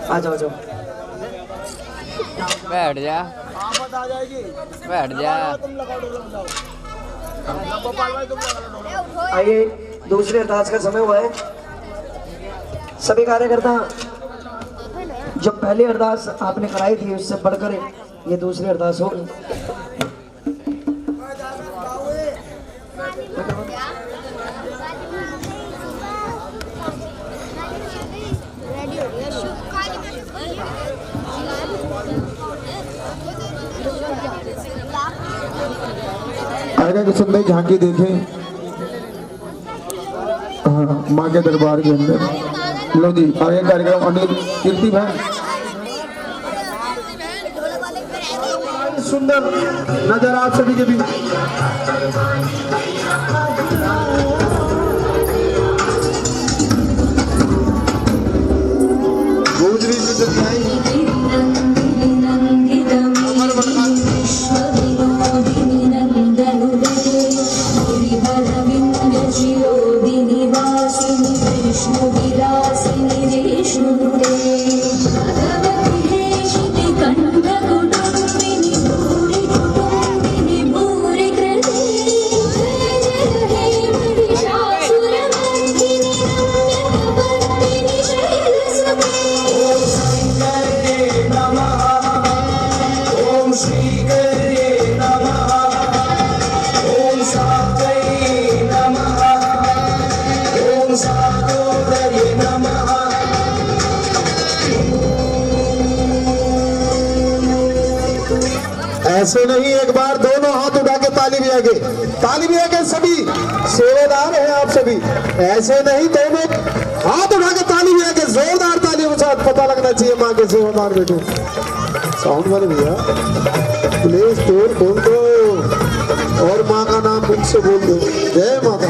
आ जाओ जाओ, बैठ जा, आ जाएगी, बैठ जा। तुम लगाओ डोला बताओ। गोपाल भाई तुम लगा लो डोला। आइए, दूसरे अरदास का समय हुआ है। सभी कार्यकर्ता, जो पहली अरदास आपने कराई थी उससे बढ़कर ये दूसरी अरदास होगी। आगे की सुंदर झांकी देखें, हाँ, माँ के दरबार के अंदर। लो जी, आगे कार्यक्रम अनिल कीर्ति भाई। सुंदर नजर आप सभी के बीच। गुजरी से ऐसे नहीं, एक बार दोनों हाथ उठा के ताली भी आगे सभी सेवादार हैं आप सभी। ऐसे नहीं, दोनों हाथ उठा के ताली भी आगे, जोरदार तालियों के साथ पता लगना चाहिए माँ के सेवादार बेटे। साउंड वाले भैया प्लीज तोड़ खोल दो और माँ का नाम मुझसे बोल दो, जय माता।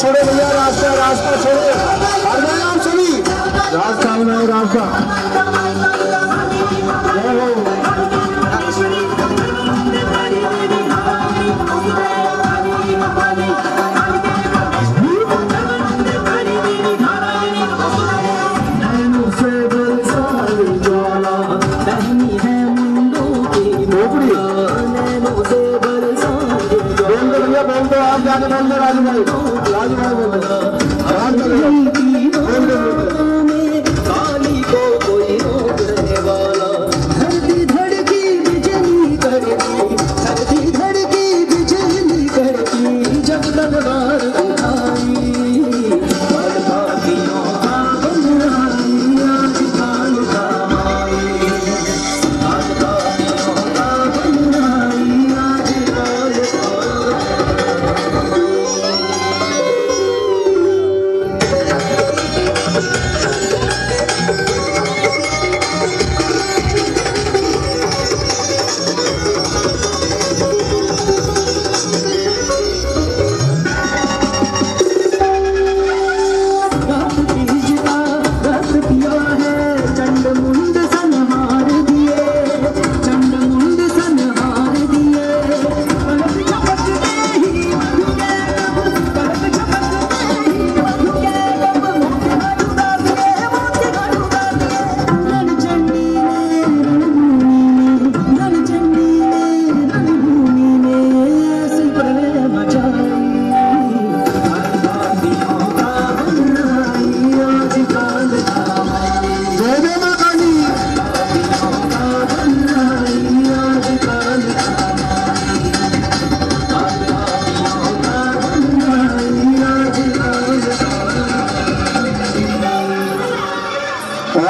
छोड़ो भैया, रास्ता छोड़ो, आप सभी रास्ता बनाओ, रास्ता। बोल दो आप जाके बोल दो राजू भाई बोल दो काली को कोई रोकने वाला, धरती धड़की बिजली कड़की, धरती धड़की बिजली कड़की, जब तलवार उठाई बातियों का बंधुराई, आज काल का आई, आज बातियों का बंधुराई, आज काल का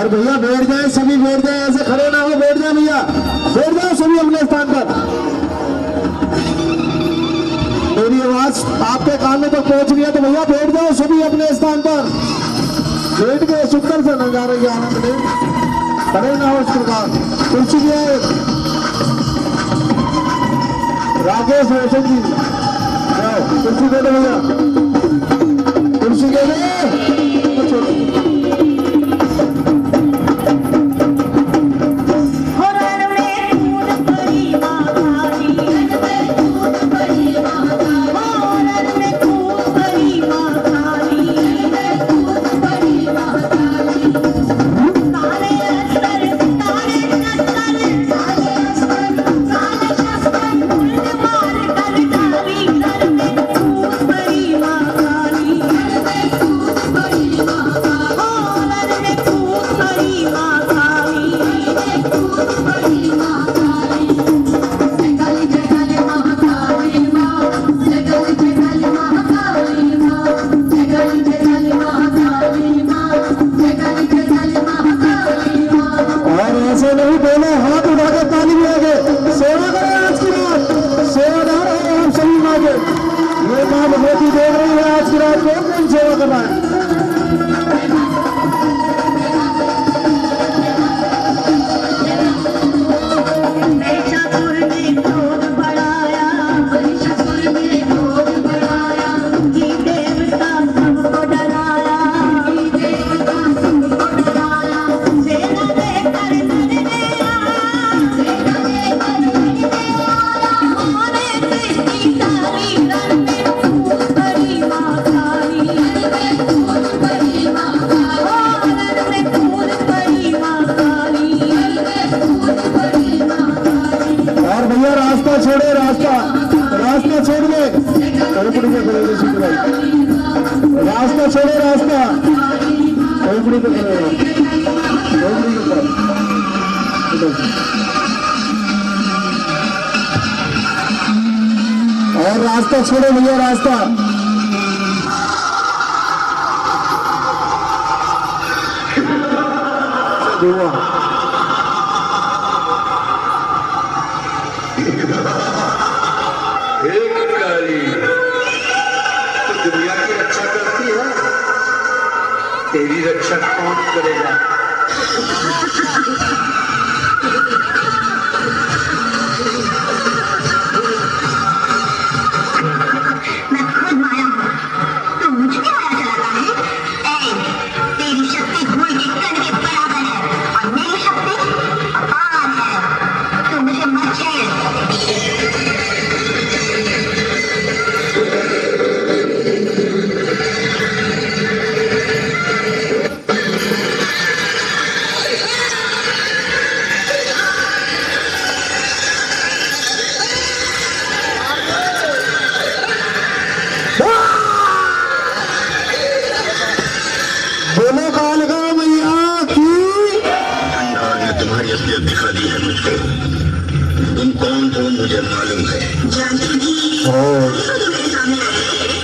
और भैया बैठ जाए, सभी बैठ जाए, ऐसे खड़े ना हो, बैठ जाए भैया, बैठ जाओ सभी अपने स्थान पर। मेरी आवाज आपके कान में तक पहुंच रही है तो भैया बैठ जाओ सभी अपने स्थान पर, बैठ के सुंदर से नजारे के आनंद ले, खड़े ना हो इस प्रकार। कुर्सी के राकेश रोशन जी जाओ, कुर्सी दे दो भैया, कुर्सी दे दो। रास्ता छोड़े, रास्ता खोपड़ी पे खड़े हो, खोपड़ी के ऊपर और रास्ता छोड़े भैया, रास्ता दुनिया की रक्षा करती है, तेरी रक्षा कौन करेगा? मैं खुद माया हूँ, तो मुझे क्या माया चलाता है? तेरी शक्ति धूल के कण के बराबर है और मेरी शक्ति अपार है, तो मुझे मत छेड़। तुम्हारी असलियत दिखा दी है मुझको, तुम कौन हो मुझे मालूम है।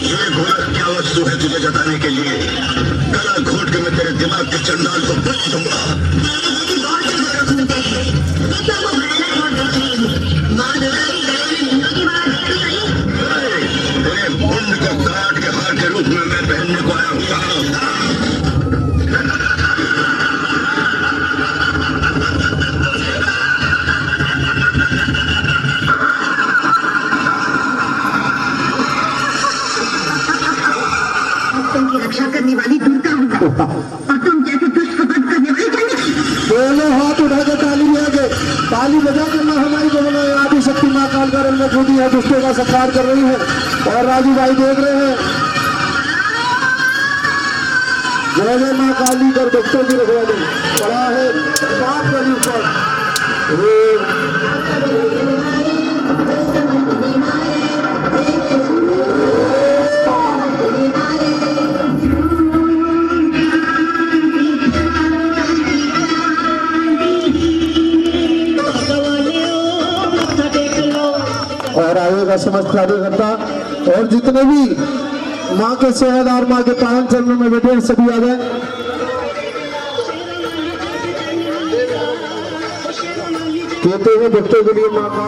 ये घोड़ा क्या वस्तु है तुझे जताने के लिए? गला घोट के मैं तेरे दिमाग के चंडाल को बच दूंगा। तेरे मुंड को काट के हार के रूप में मैं पहनने को आया हूँ। रक्षा करने वाली दुर्गा हूँ और तुम जैसे दुष्ट को वध करने वाली चंडी। दोनों हाथ उठा के ताली में आगे, ताली बजा के माँ हमारी को बोलो, आदि शक्ति माँ कालकर में छोटी है, दुष्टों का सत्कार कर रही है और राजू भाई देख रहे हैं। जय जय माँ काली कर दुष्टों की रखवाली, पड़ा है पाप गली ऊपर। और आएगा समस्त कार्यकर्ता और जितने भी माँ के सेवादार, माँ के पावन चरणों में बैठे हैं, सभी आ जाए। कहते हैं भक्तों के लिए माँ का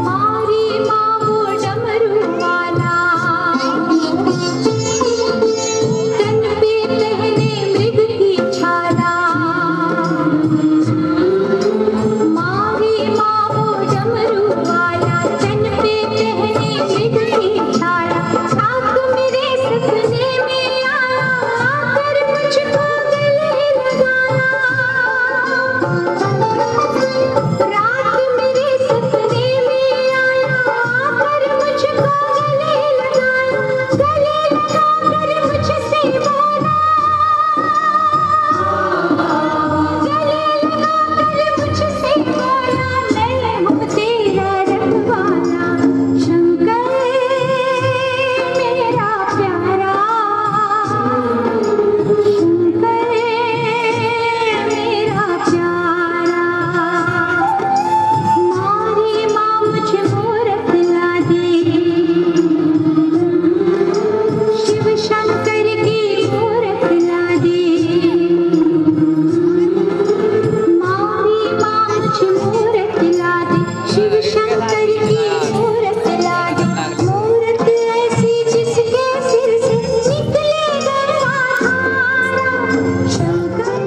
मारी माँ वो डमरू वाला, तन पे पहने मृग की छाला। मारी माँ वो डमरू वाला, तन पे पहने मृग की छाला। आँख मेरे सपने में आया, आकर मुझको गले लगाया। रात मेरे सपने में आया, आकर मुझको गले लगाया। गले लगाकर मुझसे बोला, गले लगाकर मुझसे बोला, मैं हूँ तेरा रखवाला। शंकर मेरा प्यारा, शंकर मेरा प्यारा। मारी माँ मुझे मूरत ला दे, शिव शंकर की मूरत ला दे। मारी माँ मुझे मूरत ला दे, शिव शंकर की मूरत ला दे। मूरत ऐसी जिसके सिर से निकले गंगाधारा। शंकर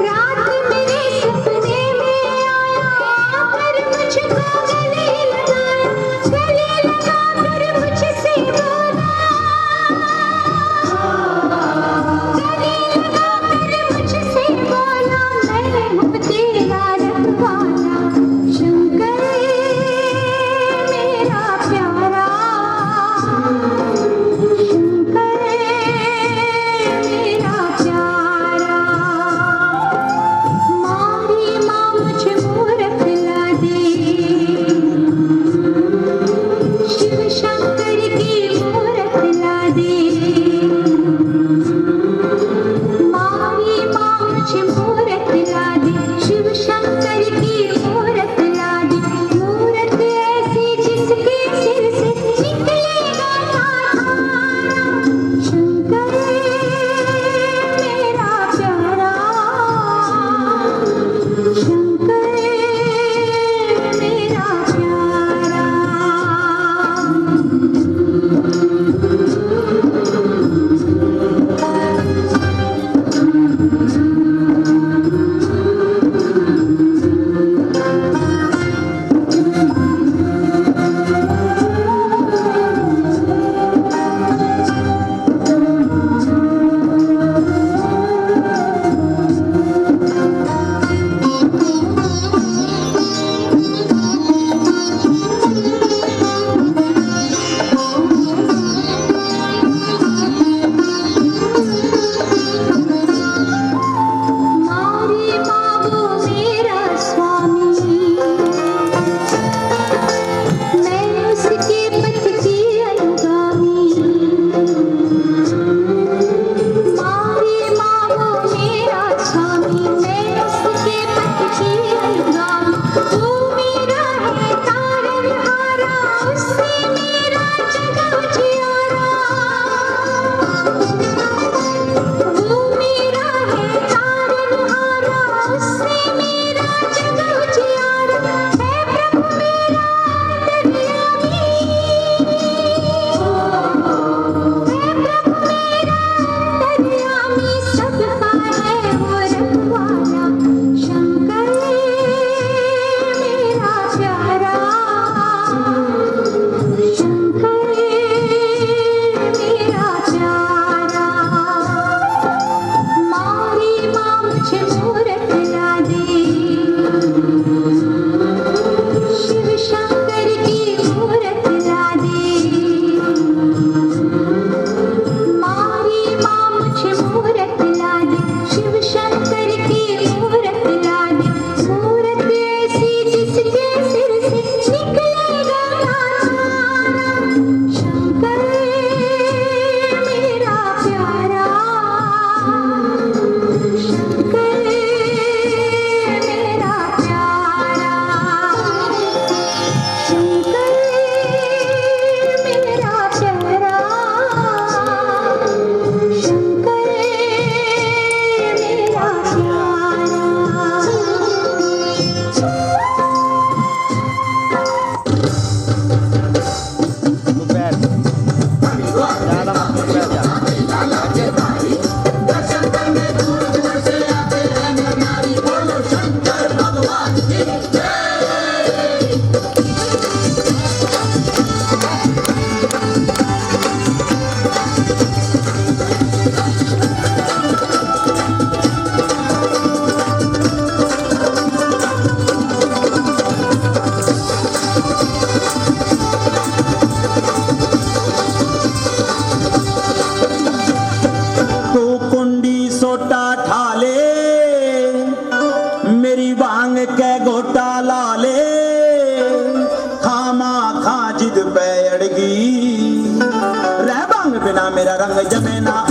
रात मेरे सपने में आया, आकर मुझको गले लगाया। गले लगाकर मुझसे बोला, गले लगाकर मुझसे बोला, मैं हूँ तेरा रखवाला। शंकर मेरा प्यारा, शंकर मेरा प्यारा। मारी माँ मुझे मूरत ला दे, शिव शंकर की मूरत ला दे। मारी माँ मुझे मूरत ला दे, शिव शंकर की मूरत ला दे। मूरत ऐसी जिसके सिर से निकलेगा धारा। शंकर मेरा प्यारा, शंकर मेरा प्यारा।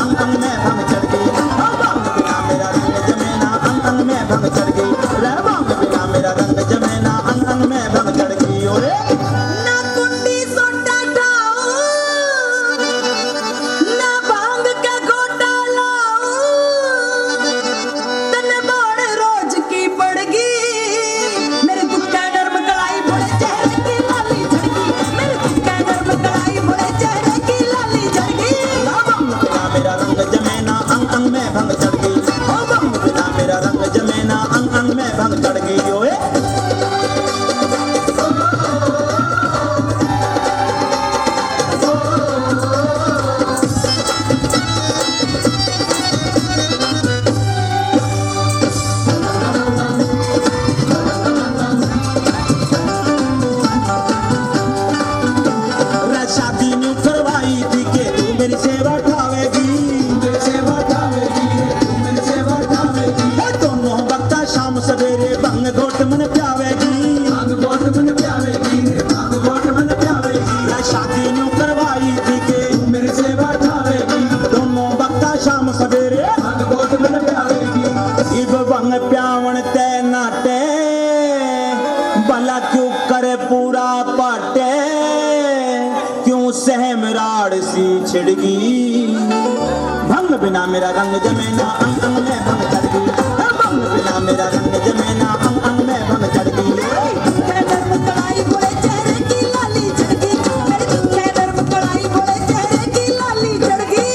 अंग अंग में भंग चढ़ गई, भंग बिना मेरा रंग जमे ना, अंग अंग में भंग चढ़ गई, रे भंग बिना मेरा रंग जमे ना, अंग अंग में भंग चढ़ गई। ओए ना कुंडी सोटा ठाओ, ना भांग का गोटा लाओ, तन बाण रोज की पड़गी, मेरे दुक्का नर्म कलाई बोले चेहरे की लाली झड़गी, मेरे दुक्का नर्म कलाई बोले चेहरे की लाली झड़गी। भंग बिना मेरा रंग जमे ना, अंग अंग में भंग चढ़ गई, ओ भंग बिना मेरा रंग जमे ना, अंग अंग में भंग चढ़ गई। ओए शादी न्यू करवाई थी के तू मेरी सेवा ठावेगी, मेरी सेवा ठावेगी, मेरी सेवा ठावेगी, दोनों वक्ता शाम सवेरे भंग घोट मन प्यावेगी, भंग घोट मन प्यावेगी, भंग घोट मन प्यावेगी। शादी न्यू करवाई थी के तू मेरी सेवा ठावेगी, दोनों वक्ता शाम सवेरे भंग घोट मन प्यावेगी। इब भंग प्यावण ते नाटे भला क्यों करे पूरा पाटे, क्यों सहम राड़ सी छिड़गी, भंग बिना मेरा रंग जमे ना, अंग अंग में भंग चढ़ गई, भंग बिना मेरा रंग जमे ना, अंग अंग में भंग चढ़ गई। दुक्का नर्म कलाई बोले चेहरे की लाली झड़गी, मेरे दुक्का नर्म कलाई बोले चेहरे की लाली झड़गी।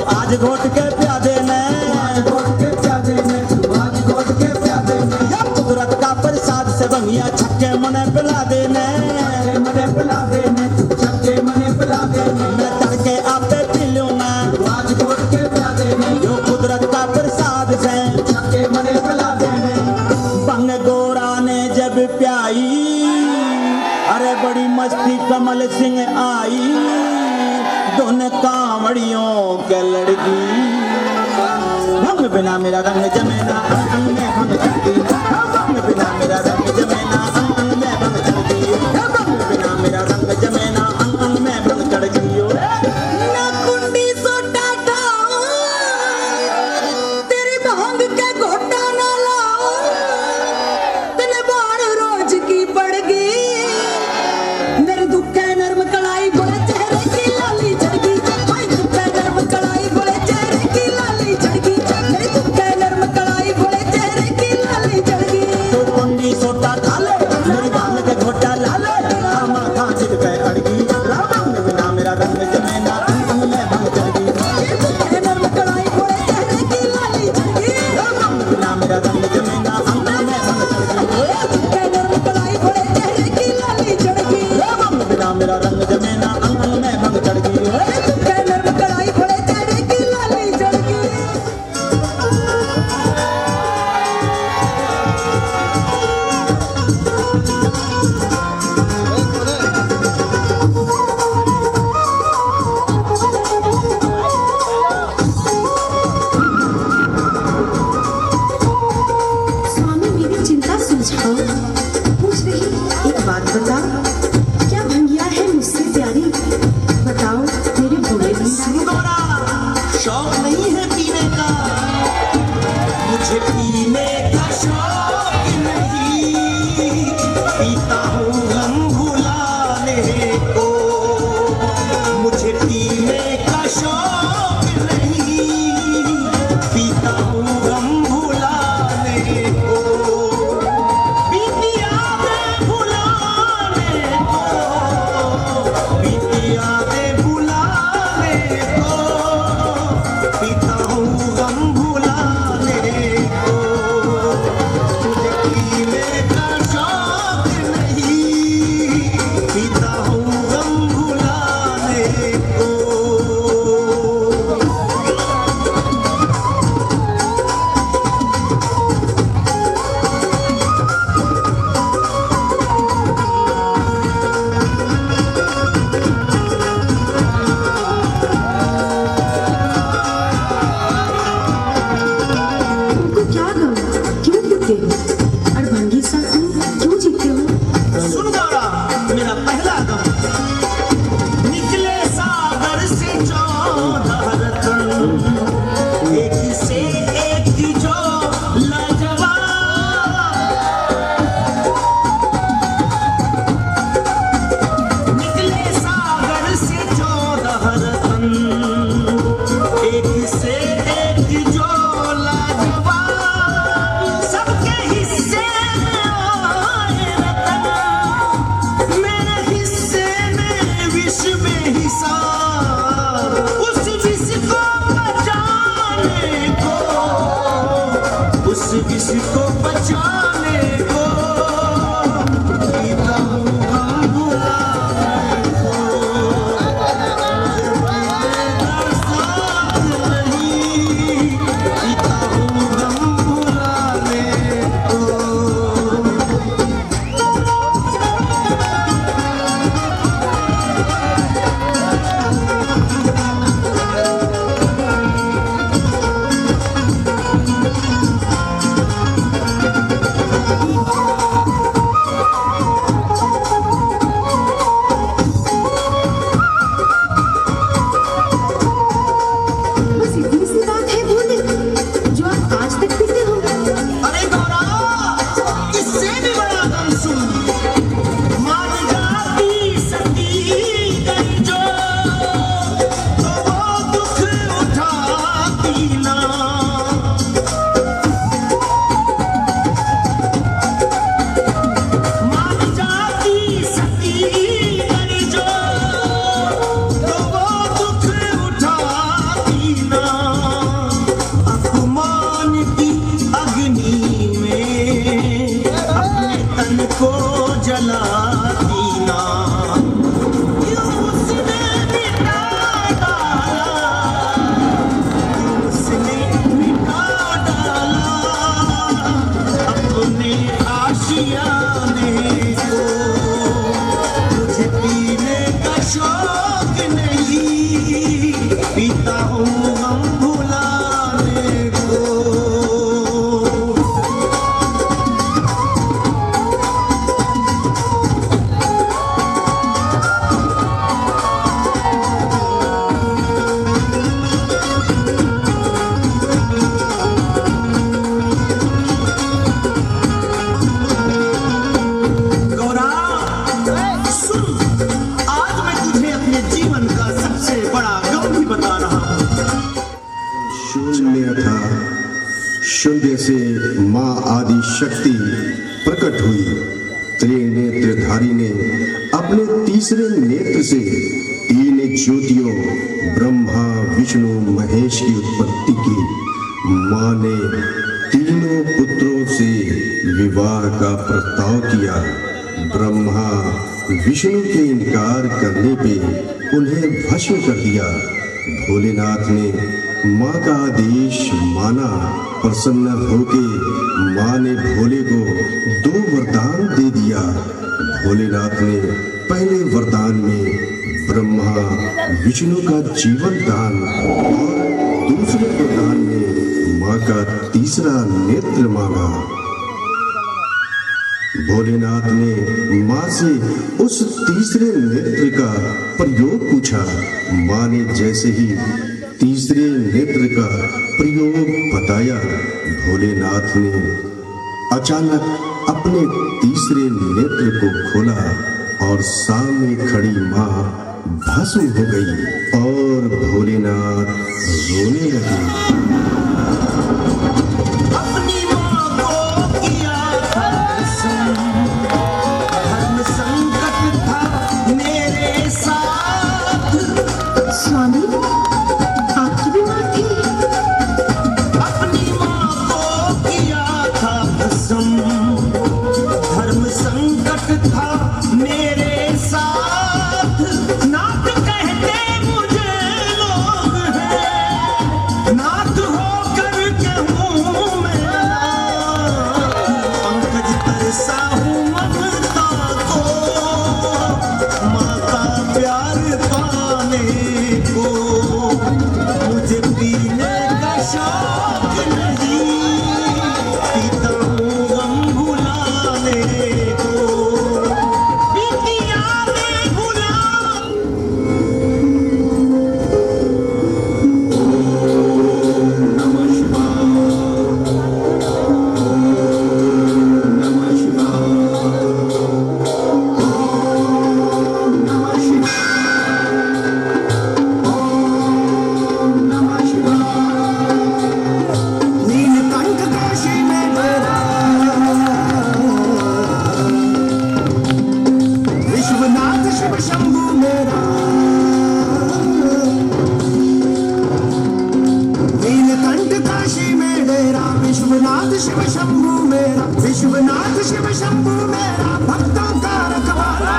आज घोट के प्यादे ने, कुदरत का प्रसाद से बंगिया छक्के मने पिला देने, मने पिला देने, छक्के मने पिला देने। मैं तड़के आपे पी लूंगा, आज घोट के प्यादे ने, जो कुदरत का प्रसाद से छक्के मने पिला देने। बंग गोरा ने जब प्याई, अरे बड़ी मस्ती कमल सिंह आई, दोनों कांवड़ियों के लड़की, भंग बिना मेरा रंग जमे ना, अंग अंग में भंग चढ़ गई, भंग बिना मेरा रंग जमे ना, अंग अंग में भंग चढ़ गई, भंग बिना मेरा रंग जमे ना, अंग अंग में भंग चढ़ गई। ना कुंडी सोटा ठाओ, तेरी भांग के घोटा ना लाओ, तने बाण रोज की पड़गी, मेरे दुक्का नर्म कलाई बोले चेहरे की लाली झड़गी, हाय दुक्का नर्म कलाई बोले चेहरे की लाली झड़गी, मेरे दुक्का नर्म कलाई बोले चेहरे की लाली झड़गी। रतन, एक से एक जो लाजवाब, सबके हिस्से में आए रतन, मेरे हिस्से में विष बेहिसाब, उस विष को बचाने को, उस विष को बचाने को पीता हूँ गम भुलाने को, साथ नहीं पीता हूँ गम भुलाने को। बस इतनी सी बात है भोले जो आप आज तक पीते हो। अरे गौरा, इससे भी बड़ा गम सुन, मान जाती सती गई जो, तो वो दुख उठाती ना, मान जाती सती गई जो, तो वो दुख उठाती ना, अपमान की अग्नि में अपने तन को जलाती ना, क्यों उसने मिटा डाला, क्यों उसने मिटा डाला अपने आशियाने को, मुझे पीने का शौक नहीं, पीता हूँ गम भुलाने को। गौरा, सुन, आज मैं तुझे अपने जीवन का सबसे बड़ा गम भी बता रहा हूँ। शून्य था, शून्य से माँ आदि शक्ति प्रकट हुई। त्रिनेत्रधारी ने अपने तीसरे नेत्र से तीन ज्योतियों ब्रह्मा विष्णु महेश की उत्पत्ति की। माँ ने तीनों पुत्रों से विवाह का प्रस्ताव किया। ब्रह्मा विष्णु के इनकार करने पे उन्हें भस्म कर दिया। भोलेनाथ ने माँ का आदेश माना। प्रसन्न होके माँ ने भोले को 2 वरदान दे दिया। भोलेनाथ ने पहले वरदान में ब्रह्मा विष्णु का जीवन दान और दूसरे वरदान में माँ का तीसरा नेत्र मांगा। भोलेनाथ ने माँ से उस तीसरे नेत्र का प्रयोग पूछा। माँ ने जैसे ही तीसरे नेत्र का प्रयोग बताया, भोलेनाथ ने अचानक अपने तीसरे नेत्र को खोला और सामने खड़ी माँ भस्म हो गई और भोलेनाथ रोने लगे। अपनी माँ को किया था भस्म, धर्म संकट था मेरे साथ। स्वामी, आपकी भी माँ थी? अपनी माँ को किया था भस्म, धर्म संकट था मेरे साथ। नाथ कहते मुझे लोग हैं, नाथ होकर कहूँ मैं पंकज तरसा हूँ ममता को, माँ का प्यार पाने को। विश्वनाथ शिव शंभू मेरा, विश्वनाथ शिव शंभू मेरा भक्तों का रखवाला।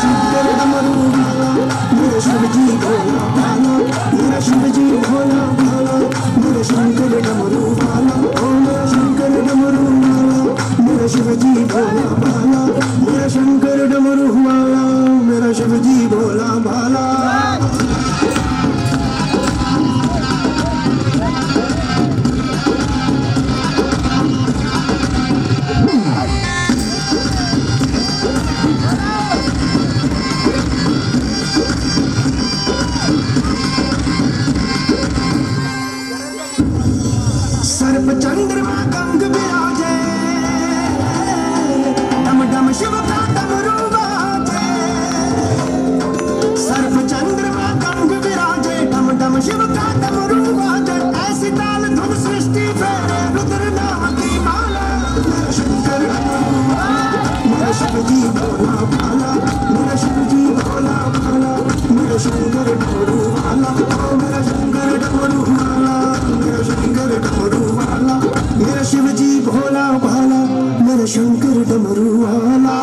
शंकर डमरू वाला मेरा शिव जी भोला भाला, मेरा शिव जी भोला भाला, मेरा शंकर डमरू वाला। ओ मेरा शंकर डमरू वाला, मेरा शिव जी भोला भाला, मेरा शंकर डमरू वाला, मेरा शिव जी भोला भाला। सर्प चंद्रमा गंग विराजे, डम डम शिव का डमरू बाजे। सर्प चंद्रमा गंग विराजे, डम डम शिव का डमरू बाजे। ऐसी ताल धुन सृष्टि फेरे रुद्र नाम की माला। मेरा शंकर डमरू वाला, मेरा शिव जी भोला भाला, मेरा शिव जी भोला भाला, मेरा शंकर डमरू वाला। ओ मेरा शंकर डमरू वाला, मेरा शंकर डमरू वाला, मेरा शिव जी भोला भाला, मेरा शंकर डमरू वाला।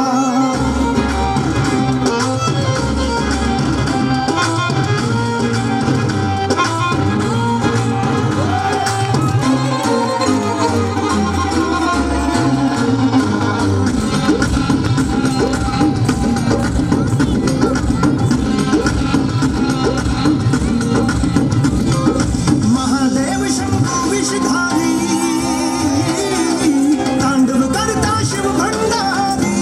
महादेव शंभु विषधारी, तांडव करता शिव भंडारी।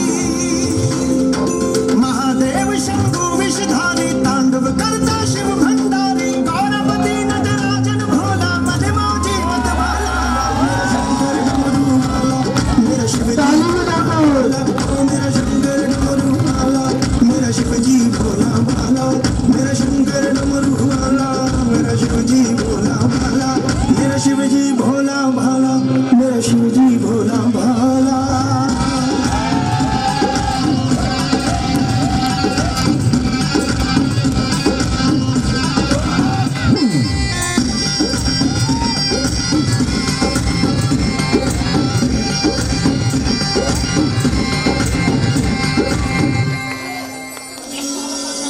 महादेव शंभु विषधारी, तांडव करता शिव भंडारी। गौरवती नटराजन भोला, मधुमौजी मतवाला। मेरा शंकर डमरू वाला, मेरा शिव जी भोला, मेरा शंकर डमरू वाला, मेरा शिव जी भोला भाला, मेरा शंकर डमरू वाला, मेरा शिव जी भोला भाला, मेरा शिव जी भोला भाला, मेरा शिव जी भोला भाला।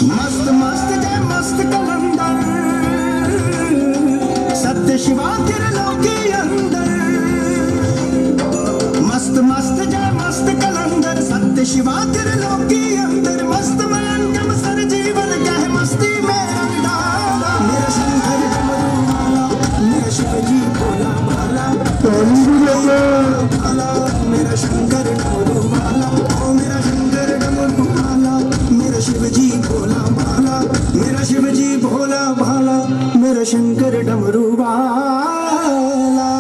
मस्त मस्त जय मस्त कलंदर, सत्य शिवा त्रिलोकी अंदर। मस्त मस्त जय मस्त कलंदर, सत्य शिवा त्रिलोकी अंदर। मस्त मयंकम सर जीवन कह मस्ती में रंग डाला। मेरा शंकर डमरू वाला, मेरा शिव जी भोला भाला, भाला, मेरा शंकर डमरू वाला। ओ मेरा शंकर डमरू वाला, मेरा शिव जी भोला भाला, मेरा शिव जी भोला भाला, मेरा शंकर डमरू वाला।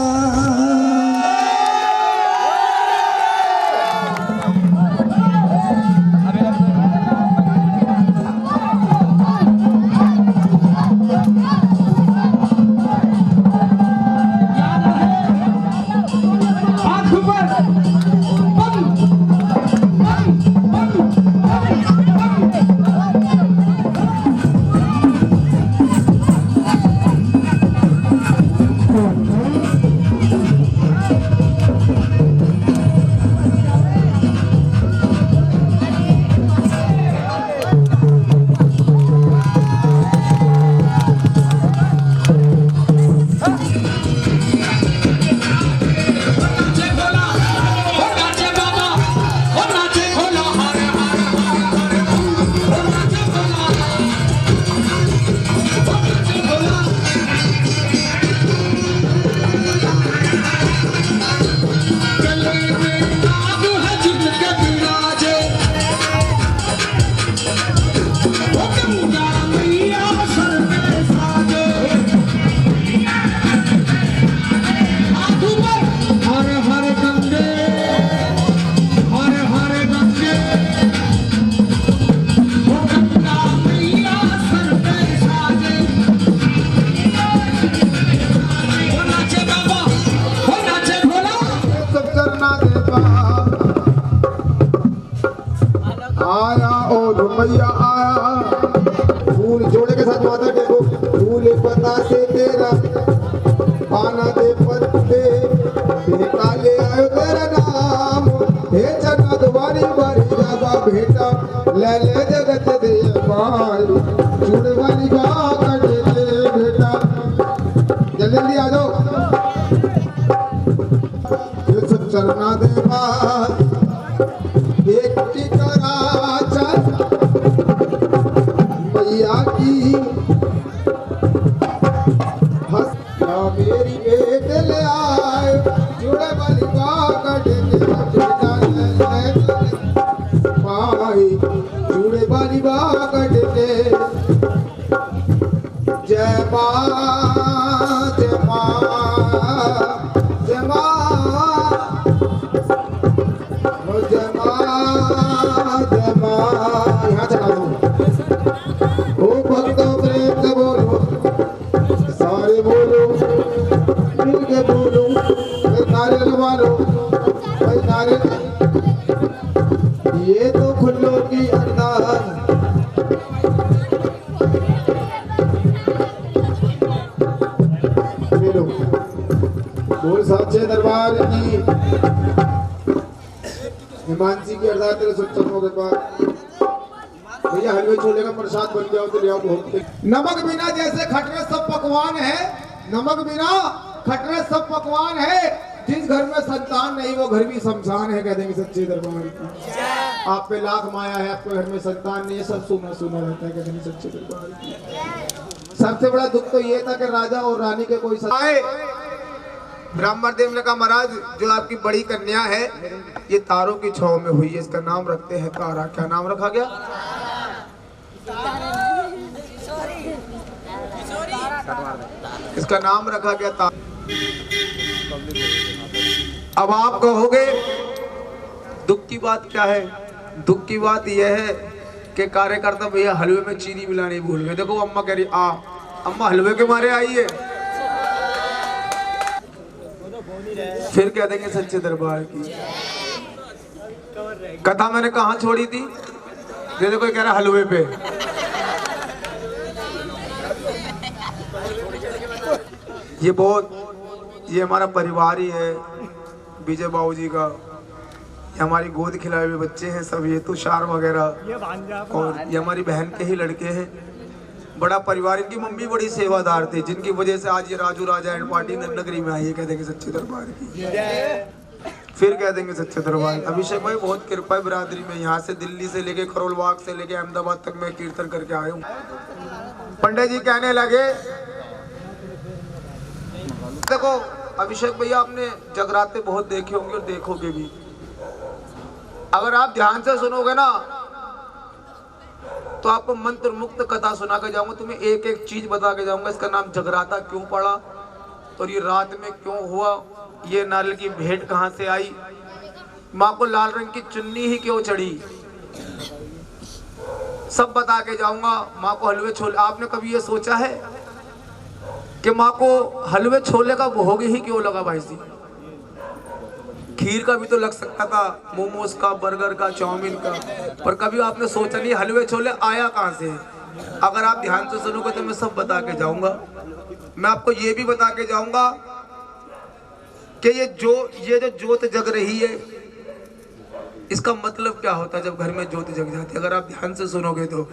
रुपया आया, फूल जोड़े के साथ माथा टेको। फूल पता से तेरा पाना दे पत्ते जय माँ जय माँ जय माँ जय माँ जय माँ। यहाँ चला दो ओ भक्तों प्रेम से बोलो, सारे बोलो मिल के बोलो, नारे लगवा लो भाई नारे। ये तो खुल्लों की अरदास बोल साचे दरबार की। हिमांशी की अरदास तेरे सत्संगों के बाद भैया हलवे छोले का प्रसाद बन जाओ तो ले आओ भोग पे। नमक बिना जैसे खटरे सब पकवान है, नमक बिना खटरे सब पकवान है। जिस घर में संतान नहीं वो घर भी शमशान है, कह देंगे सच्चे दरबार की। आप पे लाख माया है, आपके घर में संतान नहीं है, सब सुना सुना रहता है, कह देंगे सच्चे दरबार की। सबसे बड़ा दुख तो ये था कि राजा और रानी के कोई आए। ब्राह्मण देव ने कहा महाराज जो आपकी बड़ी कन्या है ये तारों की छाव में हुई है, इसका नाम रखते हैं तारा। क्या नाम रखा गया? इसका नाम रखा गया तारा। अब आप कहोगे दुख की बात क्या है? दुख की बात यह है कि कार्यकर्ता भैया हलवे में चीनी मिलानी भूल गए। देखो अम्मा कह रही अम्मा हलवे के मारे आई है। फिर कह देंगे सच्चे दरबार की। कथा मैंने कहाँ छोड़ी थी? देखो कोई कह रहा हलवे पे। ये हमारा परिवार ही है, विजय बाबू जी का। ये हमारी गोद खिलाए हुए बच्चे हैं सब, ये तुषार वगैरह, और ये हमारी बहन के ही लड़के हैं। बड़ा परिवार। इनकी मम्मी बड़ी सेवादार थी, जिनकी वजह से आज ये राजू राजा एंड पार्टी नगरी में आई है, कह देंगे सच्चे दरबार की। फिर कह देंगे सच्चे दरबार। अभिषेक भाई बहुत कृपा है बिरादरी में, यहाँ से दिल्ली से लेके खरोलबाग से लेके अहमदाबाद तक मैं कीर्तन करके आया हूँ। पंडित जी कहने लगे देखो अभिषेक भैया आपने जगराते बहुत देखे होंगे और देखोगे भी। अगर आप ध्यान से सुनोगे ना तो आपको मंत्र मुक्त कथा सुना के जाऊंगा, तुम्हें एक एक चीज बता के जाऊंगा। इसका नाम जगराता क्यों पड़ा और ये रात में क्यों हुआ, ये नारियल की भेंट कहां से आई, माँ को लाल रंग की चुन्नी ही क्यों चढ़ी, सब बता के जाऊंगा। माँ को हलवे छोले, आपने कभी ये सोचा है कि माँ को हलवे छोले का भोग ही क्यों लगा भाई जी? खीर का भी तो लग सकता था, मोमोज का, बर्गर का, चाउमीन का, पर कभी आपने सोचा नहीं हलवे छोले आया कहाँ से? अगर आप ध्यान से सुनोगे तो मैं सब बता के जाऊंगा। मैं आपको ये भी बता के जाऊंगा कि ये जो ज्योत जग रही है इसका मतलब क्या होता है जब घर में ज्योत जग जाती है। अगर आप ध्यान से सुनोगे तो,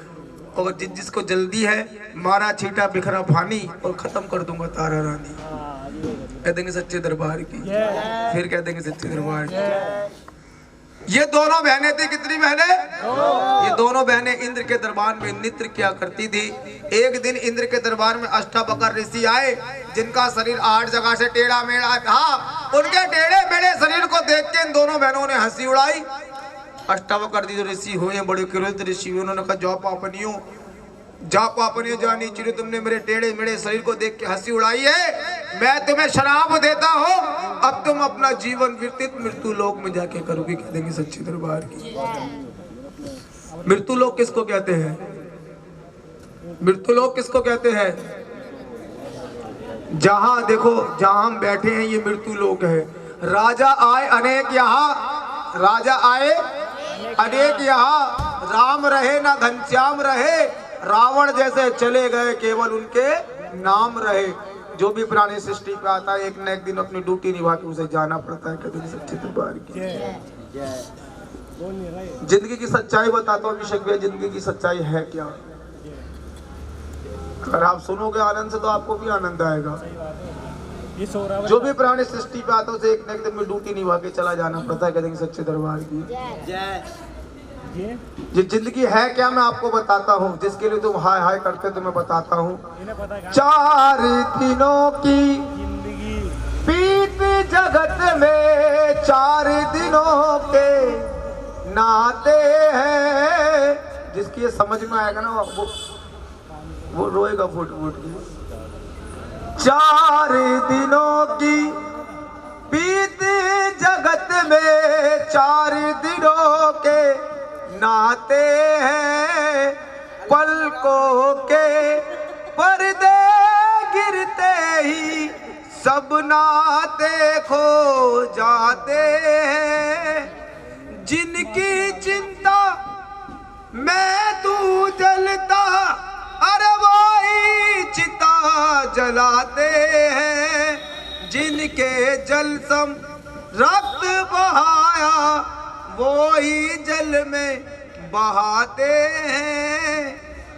अगर जिसको जल्दी है मारा छीटा बिखरा पानी और खत्म कर दूंगा तारा रानी, कह देंगे सच्चे दरबार की। फिर कह देंगे सच्चे दरबार की। ये दोनों बहनें थी, कितनी बहनें? ये दोनों बहनें इंद्र के दरबार में नृत्य किया करती थी। एक दिन इंद्र के दरबार में अष्टावक्र ऋषि आए, जिनका शरीर 8 जगह से टेढ़ा मेढ़ा था। उनके टेढ़े मेढ़े शरीर को देख के इन दोनों बहनों ने हंसी उड़ाई। अष्टावक्र जी जो ऋषि हुए बड़े क्रोधित ऋषि, उन्होंने कहा जाओ पापनियों जानी चिड़े, तुमने मेरे टेढ़े मेढ़े शरीर को देख के हंसी उड़ाई है, मैं तुम्हें शराब देता हूँ, अब तुम अपना जीवन व्यतीत मृत्यु लोक में जाके करोगे। कह देंगे सच्चे दरबार की। मृत्यु लोक किसको कहते हैं? मृत्यु लोक किसको कहते हैं? जहां देखो जहां हम बैठे हैं ये मृत्यु लोक है। राजा आए अनेक यहाँ, राजा आए अनेक यहाँ, राम रहे ना घनश्याम रहे, रावण जैसे चले गए केवल उनके नाम रहे। जो भी प्राणी सृष्टि पे आता है एक न एक दिन अपनी ड्यूटी निभा के उसे जाना पड़ता है। कहते हैं सच्चे दरबार की। जिंदगी की सच्चाई बताता हूँ अभिषेक भैया, जिंदगी की सच्चाई है क्या? अगर आप सुनोगे आनंद से तो आपको भी आनंद आएगा। जो भी प्राणी सृष्टि पे आता है उसे एक न एक दिन में ड्यूटी निभा के चला जाना पड़ता है। कहते हैं सच्चे दरबार की। ये जिंदगी है क्या मैं आपको बताता हूँ, जिसके लिए तुम हाय हाय करते तो मैं बताता हूँ। 4 दिनों की बीत जगत में, 4 दिनों के नाते हैं। जिसकी ये समझ में आएगा ना वो रोएगा फुट फुट के। 4 दिनों की बीत जगत में 4 दिनों के नाते हैं, पलकों के पर्दे गिरते ही सब नाते खो जाते हैं। जिनकी चिंता मैं तू जलता, अरे वही चिता जलाते हैं। जिनके जलसम रक्त बहाया वो ही जल में बहाते हैं।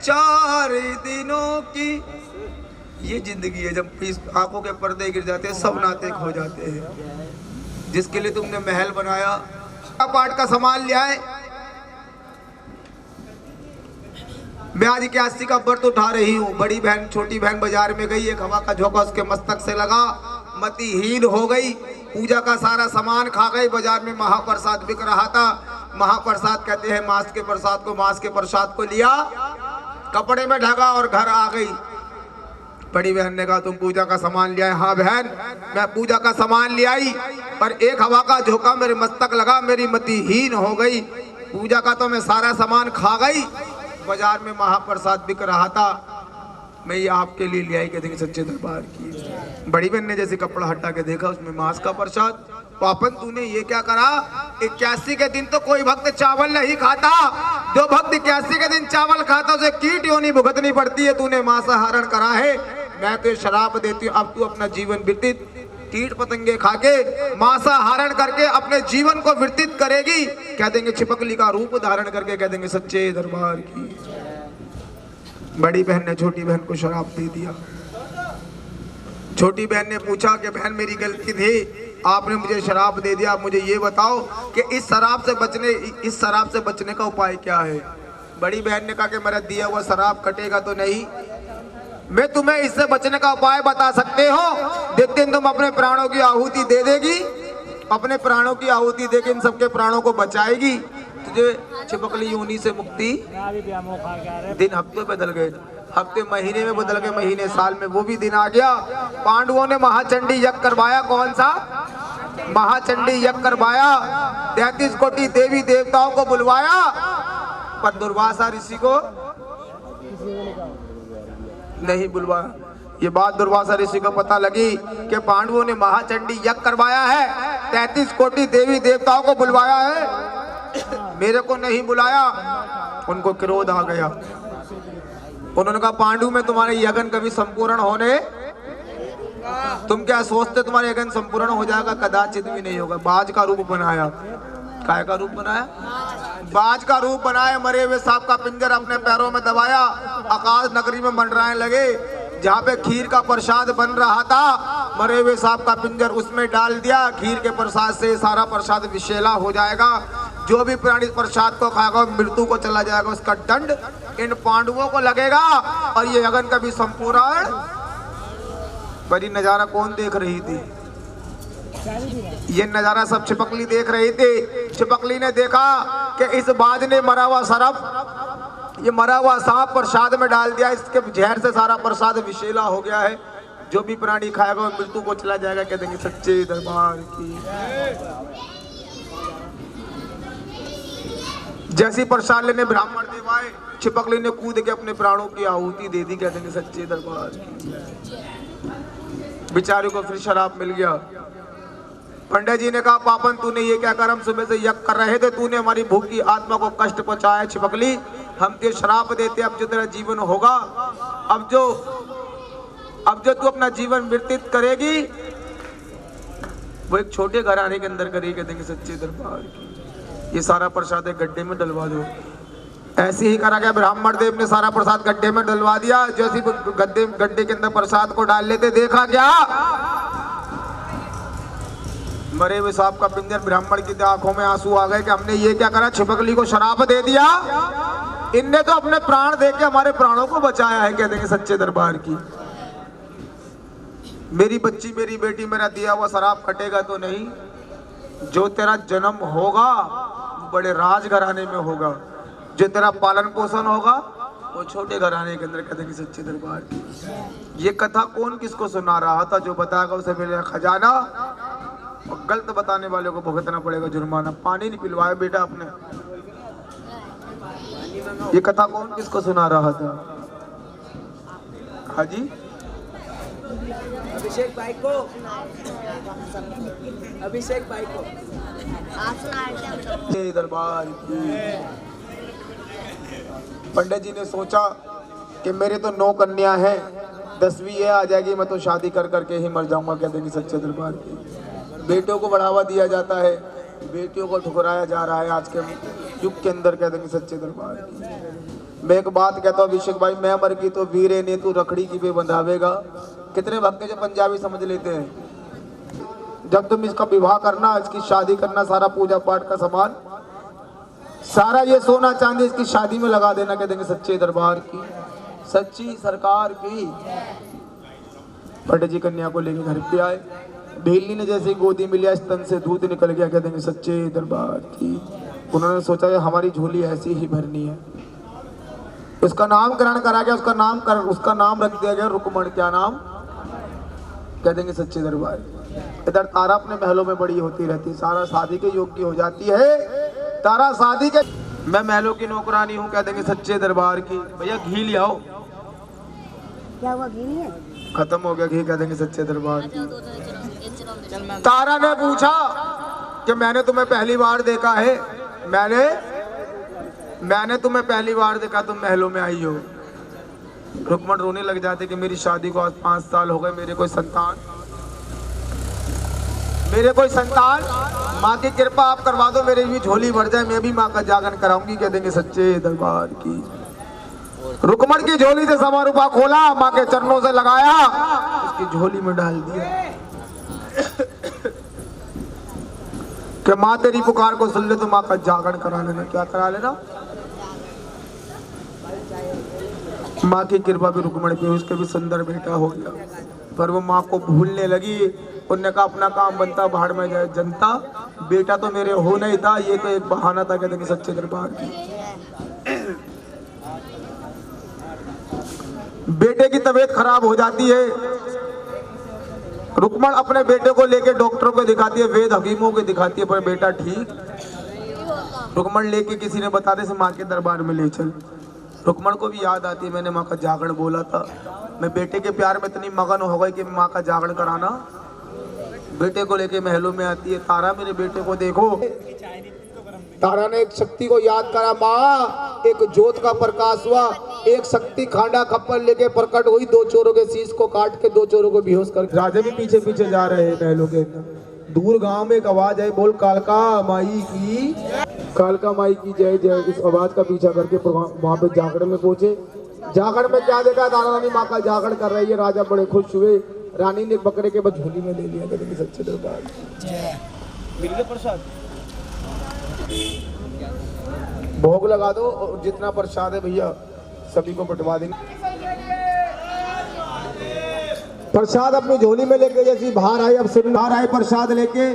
4 दिनों की ये जिंदगी है, जब आंखों के पर्दे गिर जाते हैं सब नाते खो जाते हैं। जिसके लिए तुमने महल बनाया, पाठ का सामान लिया है, मैं आज 81 का व्रत उठा रही हूँ। बड़ी बहन छोटी बहन बाजार में गई, एक हवा का झोंका उसके मस्तक से लगा, मतिहीन हो गई, पूजा का सारा सामान खा गई। बाजार में महाप्रसाद बिक रहा था, महाप्रसाद कहते हैं मांस के प्रसाद को, मांस के प्रसाद को लिया, कपड़े में ढका और घर आ गई। बड़ी बहन ने कहा तुम पूजा का सामान ले आए? हाँ बहन मैं पूजा का सामान ले आई, पर एक हवा का झोंका मेरे मस्तक लगा, मेरी मतिहीन हो गई। पूजा का तो मैं सारा सामान खा गई, बाजार में महाप्रसाद बिक रहा था, मैं ये आपके लिए ले आई, कहते हैं सच्चे दरबार की। बड़ी बहन ने जैसे कपड़ा हटा के देखा उसमें मांस का प्रसाद। पापन तूने ये क्या करा? 81 के दिन तो कोई भक्त चावल नहीं खाता, जो भक्त 81 के दिन चावल खाता उसे कीट योनि भुगतनी पड़ती है, तूने मांसाहारण करा है। मैं तो श्राप देती हूँ, अब तू अपना जीवन व्यतीत कीट पतंगे खाके मांसाहारण करके अपने जीवन को व्यतीत करेगी। कह देंगे छिपकली का रूप धारण करके, कह देंगे सच्चे दरबार की। बड़ी बहन ने छोटी बहन को शराब दे दिया। छोटी बहन ने पूछा कि बहन मेरी गलती थी, आपने मुझे शराब दे दिया, मुझे ये बताओ कि इस शराब से बचने का उपाय क्या है? बड़ी बहन ने कहा कि मेरा दिया हुआ शराब कटेगा तो नहीं, मैं तुम्हें इससे बचने का उपाय बता सकते हो। जिस दिन तुम अपने प्राणों की आहुति दे देगी, अपने प्राणों की आहुति देके इन सबके प्राणों को बचाएगी, तुझे छिपकली योनि से मुक्ति। दिन हफ्ते बदल गए, हफ्ते महीने में बदल गए, महीने साल में, वो भी दिन आ गया। पांडवों ने महाचंडी यज्ञ करवाया। कौन सा महाचंडी यज्ञ करवाया? 33 कोटि देवी देवताओं को बुलवाया, पर दुर्वासा ऋषि को नहीं बुलवाया। ये बात दुर्वासा ऋषि को पता लगी कि पांडवों ने महाचंडी यज्ञ करवाया है, 33 कोटि देवी देवताओं को बुलवाया है, मेरे को नहीं बुलाया। उनको क्रोध आ गया। उन्होंने कहा पांडु में तुम्हारे यज्ञ कभी संपूर्ण होने, तुम क्या सोचते तुम्हारे यज्ञ संपूर्ण हो जाएगा? कदाचित भी नहीं होगा। बाज का रूप बनाया। काय का रूप बनाया? बाज का रूप बनाया। मरे हुए सांप का पिंजर अपने पैरों में दबाया, आकाश नगरी में मंडराने लगे। जहाँ पे खीर का प्रसाद बन रहा था, मरे हुए सांप का पिंजर उसमें डाल दिया। खीर के प्रसाद से सारा प्रसाद विषैला हो जाएगा। जो भी प्राणी प्रसाद को खाएगा मृत्यु को चला जाएगा, उसका दंड इन पांडवों को लगेगा। और ये यज्ञ कभी संपूर्ण। बड़ी नजारा कौन देख रही थी? ये नजारा सब छिपकली देख रही थी। छिपकली ने देखा कि इस बाज ने मरा हुआ सरफ, ये मरा हुआ सांप प्रसाद में डाल दिया, इसके जहर से सारा प्रसाद विषैला हो गया है। जो भी प्राणी खाएगा वो मृत्यु को चला जाएगा। कह देंगे सच्चे दरबार की। जैसी प्रसाद लेने ब्राह्मण देव आए, छिपकली ने कूद के अपने प्राणों की आहुति दे दी। कह देंगे सच्चे दरबार की। बेचारे को फिर शराब मिल गया। पंडित जी ने कहा पापन तूने ये क्या कर, हम सुबह से यज्ञ कर रहे थे, तूने हमारी भूख की आत्मा को कष्ट पहुंचाया। छिपकली हम तुझे श्राप देते, अब जो तेरा जीवन होगा, अब जो तू अपना जीवन व्यतीत करेगी वो एक छोटे घराने के अंदर करेगी। देंगे सच्चे दरबार की। ये सारा प्रसाद एक गड्ढे में डलवा दो। ऐसे ही करा गया। ब्राह्मण देव ने सारा प्रसाद गड्ढे में डलवा दिया। जैसे गड्ढे के अंदर प्रसाद को डाल लेते, देखा क्या? मरे हुए सांप का पिंजर। ब्राह्मण की आंखों में आंसू आ गए कि हमने ये क्या करा, छिपकली को शराब दे दिया। इनने तो अपने प्राण दे के हमारे प्राणों को बचाया है। कह देंगे सच्चे दरबार की। मेरी बच्ची, मेरी बेटी, मेरा दिया हुआ शराब कटेगा तो नहीं। जो तेरा जन्म होगा वो बड़े राजघराने में होगा। जो तेरा पालन पोषण होगा वो छोटे घराने के अंदर कहते हैं कि सच्चे दरबार की। ये कथा कौन किसको सुना रहा था? जो बताएगा उसे मिलेगा खजाना, और गलत बताने वाले को भुगतना पड़ेगा जुर्माना। पानी नहीं पिलवाया बेटा आपने। ये कथा कौन किसको सुना रहा था? हाँ जी, अभिषेक भाई को, अभिषेक भाई को। दरबार की। पंडित जी ने सोचा कि मेरे तो 9 कन्या हैं, 10वीं ये आ जाएगी, मैं तो शादी कर करके ही मर जाऊंगा। कहते हैं कि सच्चे दरबार की। बेटियों को बढ़ावा दिया जाता है, बेटियों को ठुकराया जा रहा है आज के युग के अंदर। कहते हैं कि सच्चे दरबार की। मैं एक बात कहता हूँ अभिषेक भाई, मैं मर गई तो वीरे ने तू रखड़ी की पे बंधावेगा। कितने भक्के जो पंजाबी समझ लेते हैं। जब तुम इसका विवाह करना, इसकी शादी करना, सारा पूजा पाठ का सामान, सारा ये सोना चांदी इसकी शादी में लगा देना। कहते हैं कि सच्चे दरबार की, सच्ची सरकार की। पंडित जी कन्या को लेकर घर पे आए। भेलनी ने जैसे गोदी में लिया, स्तन से दूध निकल गया। कहते हैं कि सच्चे दरबार की। उन्होंने सोचा कि हमारी झोली ऐसी ही भरनी है। उसका नामकरण करा गया, उसका नाम रख दिया गया रुकमण। क्या नाम? कहते हैं कि सच्चे दरबार। इधर तारा अपने महलों में बड़ी होती रहती है, सारा शादी के योग्य हो जाती है। तारा शादी के, मैं महलों की नौकरानी हूँ। कहते हैं कि सच्चे दरबार की। भैया घी ले आओ। क्या हुआ, घी नहीं है? खत्म हो गया घी। कहते हैं कि सच्चे दरबार की। तारा ने पूछा कि मैंने तुम्हें पहली बार देखा है, मैंने तुम्हें पहली बार देखा, तुम महलों में आई हो। रुक्मण रोने लग जाते कि मेरी शादी को आज 5 साल हो गए, मेरे कोई संतान, माँ की कृपा आप करवा दो, मेरी भी झोली भर जाए, मैं भी माँ का जागरण कराऊंगी। कह देंगे सच्चे दरबार की। रुक्मण की झोली से सवा रुपया खोला, माँ के चरणों से लगाया, उसकी झोली में डाल दिया कि माँ तेरी पुकार को सुन ले तो माँ का जागरण करा लेना। क्या करा लेना? माँ की कृपा भी रुक्मण पे, उसके भी सुंदर बेटा हो गया। पर वो माँ को भूलने लगी। उन्होंने कहा अपना काम बनता, बाहर में जाए जनता, बेटा तो मेरे हो नहीं था, ये तो एक बहाना था। कहते हैं सच्चे दरबार की। बेटे की तबीयत खराब हो जाती है। रुक्मण अपने बेटे को लेके डॉक्टरों को दिखाती है, वेद हकीमों को दिखाती है, पर बेटा ठीक। रुक्मण लेके किसी ने बताने से माँ के दरबार में ले चल। रुक्मण को भी याद आती है, मैंने माँ का जागरण बोला था। मैं बेटे के प्यार में इतनी मगन हो गई कि माँ का जागरण कराना। बेटे को लेके महलों में आती है। तारा मेरे बेटे को देखो। तारा ने एक शक्ति को याद करा। माँ, एक ज्योत का प्रकाश हुआ, एक शक्ति खांडा खप्पर लेके प्रकट हुई, 2 चोरों के शीश को काट के 2 चोरों को बेहोश कर। राजा भी पीछे पीछे जा रहे हैं महलों के अंदर। दूर गांव में एक आवाज आई, बोल कालका माई की, कालका माई की जय जय। इस आवाज का पीछा करके वहां पे जागरण में पहुंचे। जागरण में क्या देखा? तारा रानी माँ का जागरण कर रही है। राजा बड़े खुश हुए। रानी ने बकरे के बस झोली में ले लिया। कहते हैं सच्चे दरबार। प्रसाद भोग लगा दो, और जितना प्रसाद है भैया सभी को बंटवा देंगे। प्रसाद अपनी झोली में लेके जैसी बाहर आई, अब सुन बाहर आए प्रसाद लेके।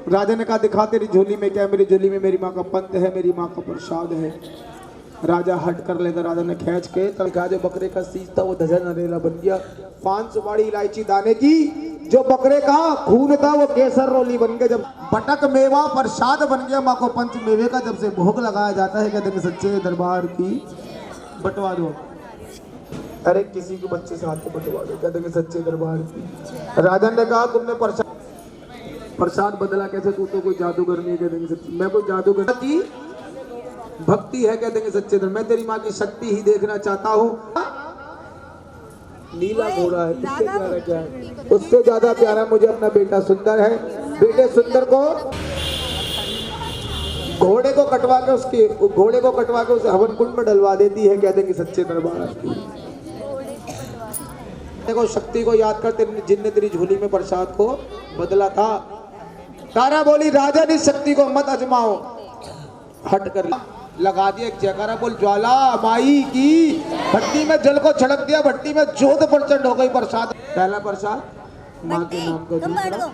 राजा ने कहा दिखा तेरी झोली में क्या? मेरी झोली में मेरी माँ का पंत है, मेरी माँ का प्रसाद है। राजा हट कर लेता। राजा ने खींच के तड़का, जो बकरे का सीज था वो धजा नरेला बन गया। 5 सुपारी इलायची दाने की, जो बकरे का खून था वो केसर रोली बन गया। जब बटक मेवा प्रसाद बन गया माँ को पंच मेवे का, जब से भोग लगाया जाता है। कहते हैं सच्चे दरबार की। बंटवा दो। अरे किसी के बच्चे से हाथ में बंटवा दो। कहते हैं सच्चे दरबार की। राजा ने कहा तुमने प्रसाद बदला कैसे? तू तो कोई जादूगर नहीं है। कहते हैं सच्चे, मैं कोई जादूगर की भक्ति है। कहते हैं सच्चे दरबार, मैं तेरी माँ की शक्ति ही देखना चाहता हूँ। नीला घोड़ा है, इससे प्यारा क्या है? उससे ज्यादा प्यारा मुझे अपना बेटा सुंदर है। बेटे सुंदर को घोड़े को कटवा के उसे हवन कुंड में डलवा देती है। कहते हैं कि सच्चे दरबार की। देखो शक्ति को याद कर, जिनने तेरी झोली में प्रसाद को बदला था। तारा बोली राजा ने शक्ति को मत अजमाओ। हट कर लगा दिया एक जयकारा, बोल ज्वाला माई की। भट्टी में जल को छिड़क दिया, भट्टी में जोत प्रचंड हो गई। प्रसाद, पहला प्रसाद माँ के नाम का, दूसरा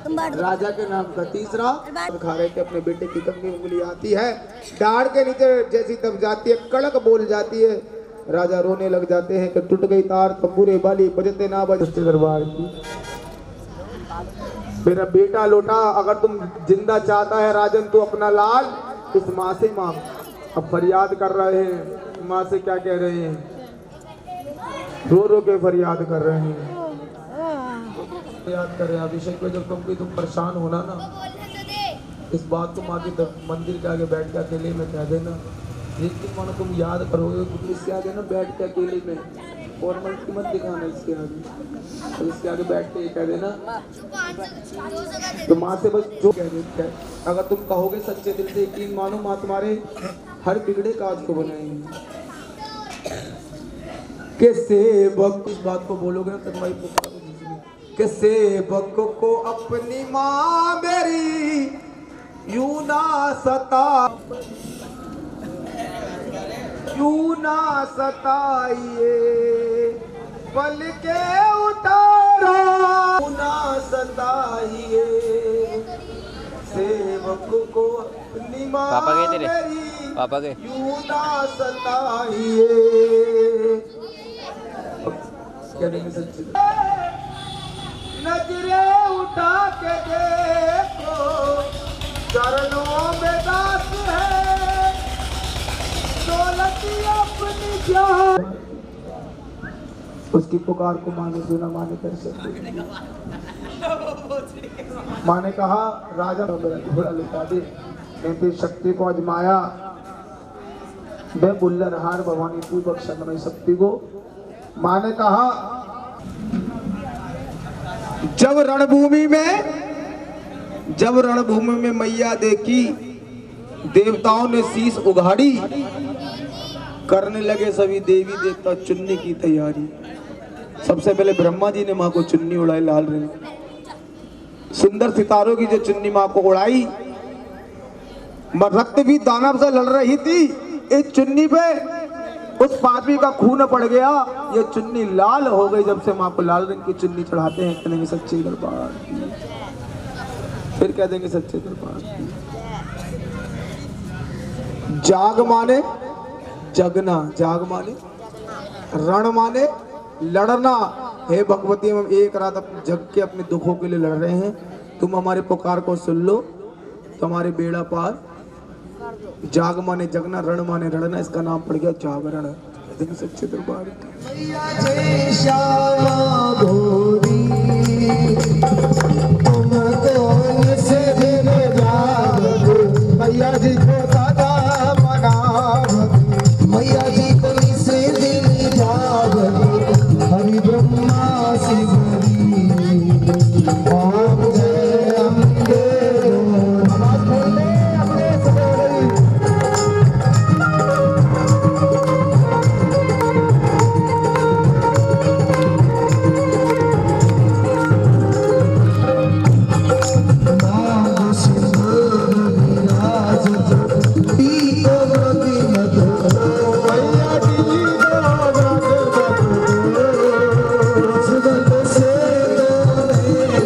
राजा के नाम का तीसरा खा रहे थे अपने बेटे की कंगी उंगली आती है, दाढ़ के नीचे जैसी दब जाती है, कड़क बोल जाती है, राजा रोने लग जाते हैं कि टूट गई तार तंबूरे बाली बजते ना बजते दरबार की। मेरा बेटा लौटा, अगर तुम जिंदा चाहता है राजन तो अपना लाल इस माँ से मांग। अब फरियाद कर रहे हैं, माँ से क्या कह रहे हैं, रो रो के फरियाद कर रहे हैं। याद कर रहे हैं अभिषेक को, जब तुम परेशान होना ना, इस बात को माँ के मंदिर के आगे बैठ के अकेले में कह देना। एक दिन मानो तुम याद करोगे तो इसके आगे ना बैठ के अकेले में, फॉर्मेलिटी मत दिखाना इसके आगे, तो इसके आगे बैठ के ये कह देना। तो माँ से बस जो कह देते, अगर तुम कहोगे सच्चे दिल से, यकीन मानो माँ तुम्हारे हर बिगड़े काज को बनाएंगे। के सेवक, इस बात को बोलोगे ना तो तुम्हारी पुकार के सेवक को अपनी माँ मेरी यूं ना सताइए, पल के उतारो ना सताइए, सेवक को अपनी माँ मेरी पापा के यूं ना सताइए। क्या देंगे सच्ची नजरे उठा के देखो, चरणों में दास है, दौलती अपनी जान। उसकी पुकार को माँ ने सुना, माँ ने कर सकती। माँ ने कहा राजा घोड़ा लुटा दे, मैं फिर शक्ति को आजमाया, मैं बुल्लर हार भवानी तू बख्शा मैं शक्ति को। माँ ने कहा जब रणभूमि में मैया देखी, देवताओं ने शीश उघाड़ी, करने लगे सभी देवी देवता चुन्नी की तैयारी। सबसे पहले ब्रह्मा जी ने माँ को चुन्नी उड़ाई, लाल रंग सुंदर सितारों की जो चुन्नी माँ को उड़ाई। रक्त भी दानव से लड़ रही थी, इस चुन्नी पे उस पापी का खून पड़ गया, ये चुन्नी लाल हो गई। जब से माँ को लाल रंग की चुन्नी चढ़ाते हैं, कहेंगे सच्चे दरबार की, फिर कह देंगे सच्चे दरबार की। जाग माने जगना, जाग माने रण माने लड़ना। हे भगवती, हम एक रात जग के अपने दुखों के लिए लड़ रहे हैं, तुम हमारे पुकार को सुन लो तो हमारे बेड़ा पार। जाग माने जगना, रण माने लड़ना, इसका नाम पड़ गया जागरण। सच्चे दरबार मैया जी को दादा मना, मैया जी को से दिल जागरी, हरि ब्रह्मा शिवरी, ओम जय अम्बे। आवाज बोलने अपने सरोवरी।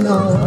No.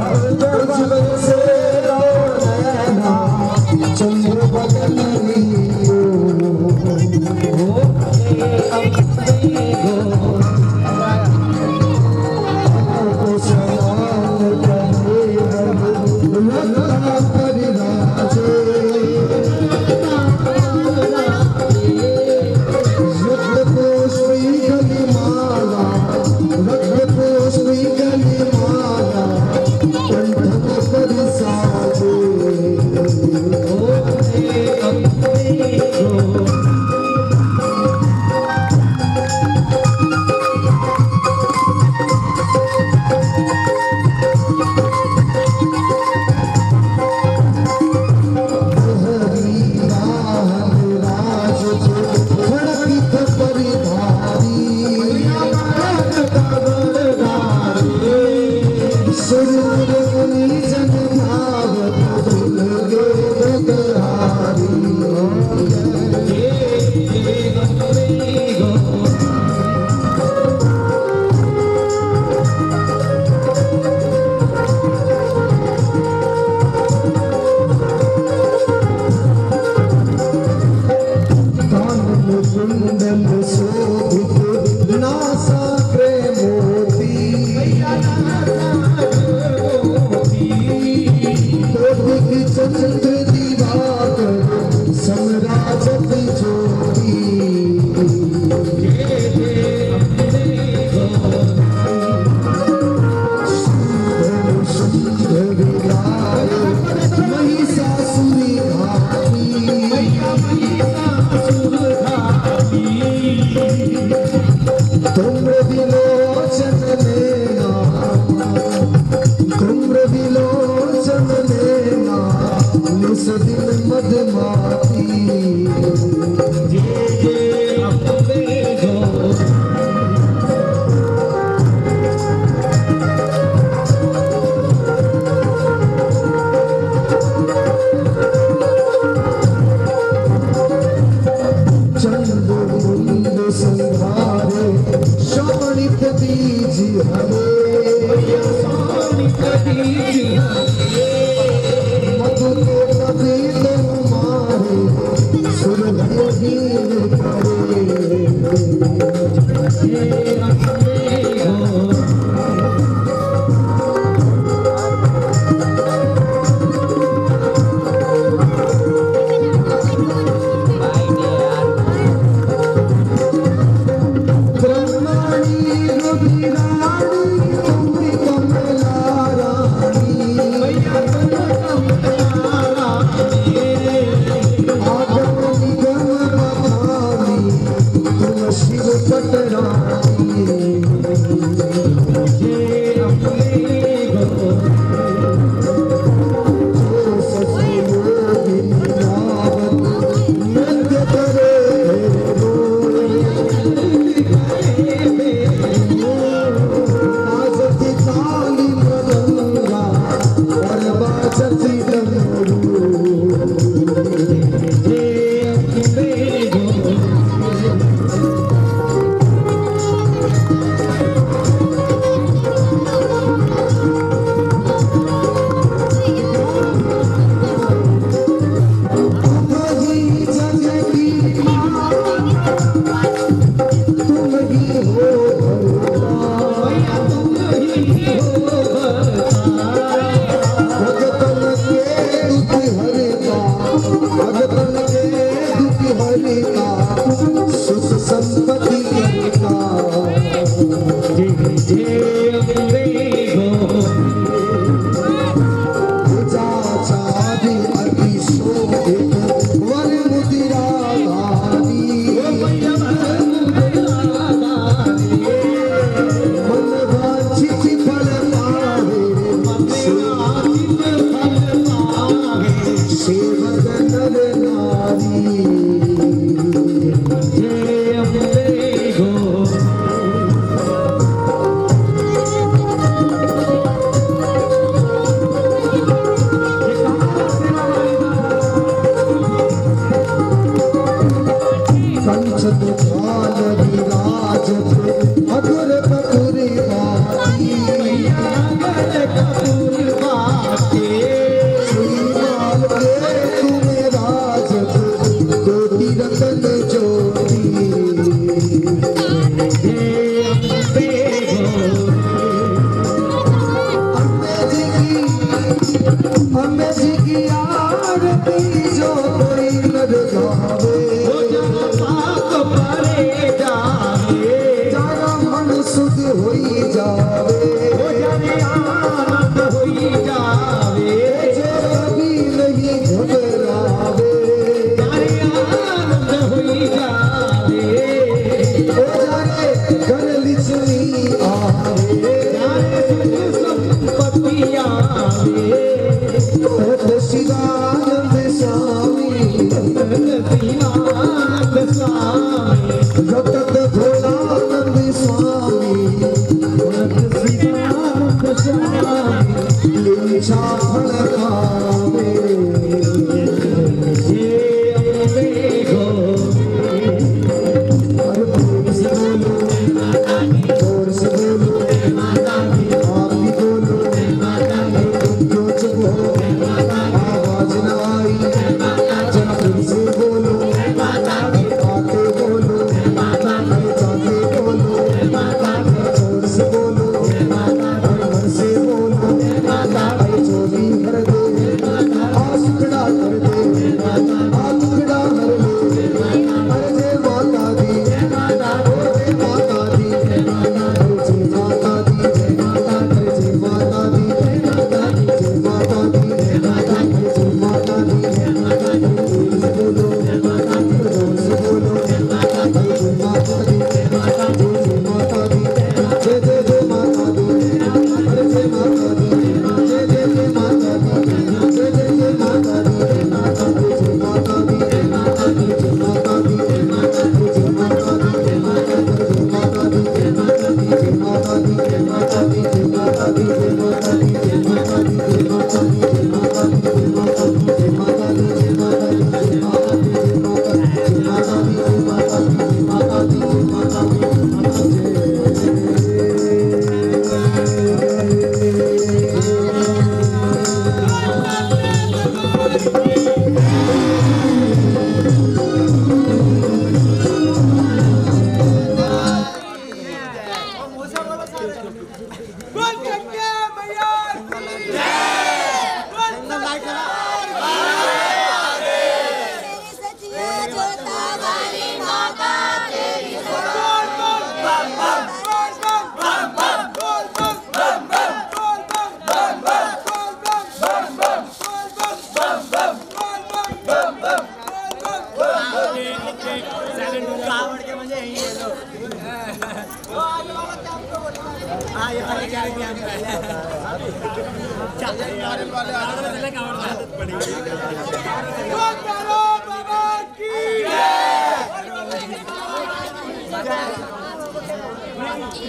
सुदिन मदमाती चंद मुंद संहारे शोणित बीज हरे मधु के नबील मारे सुरभीन करे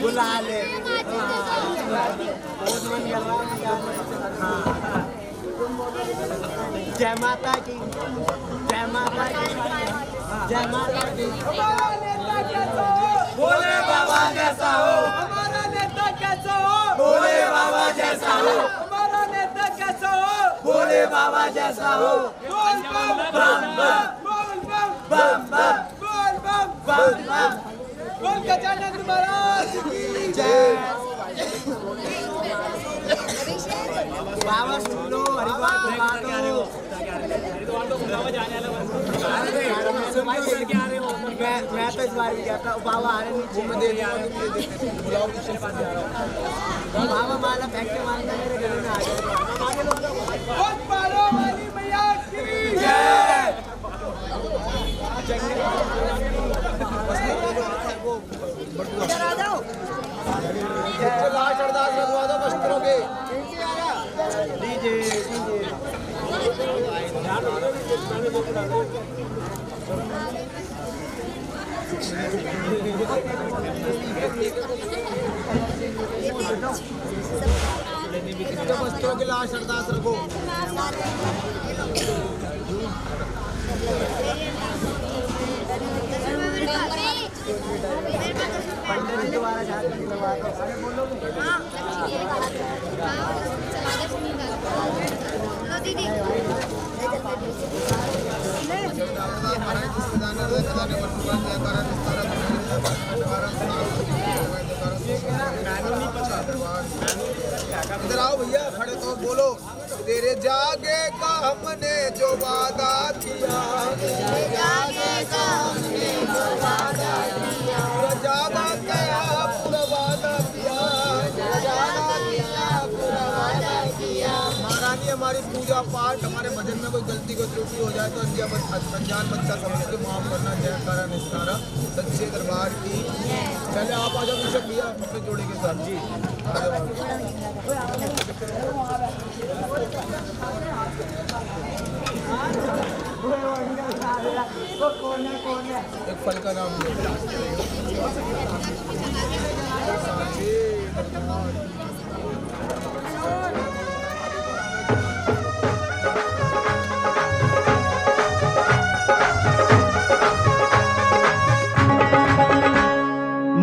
बुला ले जय माता की, जय माता की, जय माता की। भोले बाबा जैसा हो हमारा नेता, कैसा हो भोले बाबा जैसा हो हमारा नेता, कैसा हो भोले बाबा जैसा हो। बोल बम बम बोल बम बम बोल बम बम बोल गजानन महाराज की जय। बाबा सुन लो, हरिद्वार घुमा दो। मैं तो इस बार भी गया था, बाबा आ रहे नीचे में दे दिया, बाबा माला फेंक के मारता मेरे गले में आ गया। वाली मैया की जय। इधर आ जाओ, लास्ट अरदास लगवा दो वस्त्रों के। वस्त्रों के लास्ट अरदास रखो। पंडित जी दोबारा जाते हैं, इधर आओ भैया, खड़े तो बोलो। तेरे जागे का हमने जो वादा किया, जागे का हमने जो वादा किया, जागा गया पूरा वादा किया, जागा गया पूरा वादा किया। महारानी हमारी पूजा पाठ, हमारे भजन में कोई गलती को त्रुटि हो जाए तो अनजान बच्चा समझ के माफ करना। जय करा निस्तारा सच्चे दरबार की। पहले आप आ जाओ पीछे भैया अपने जोड़े के साथ जी। एक फल का नाम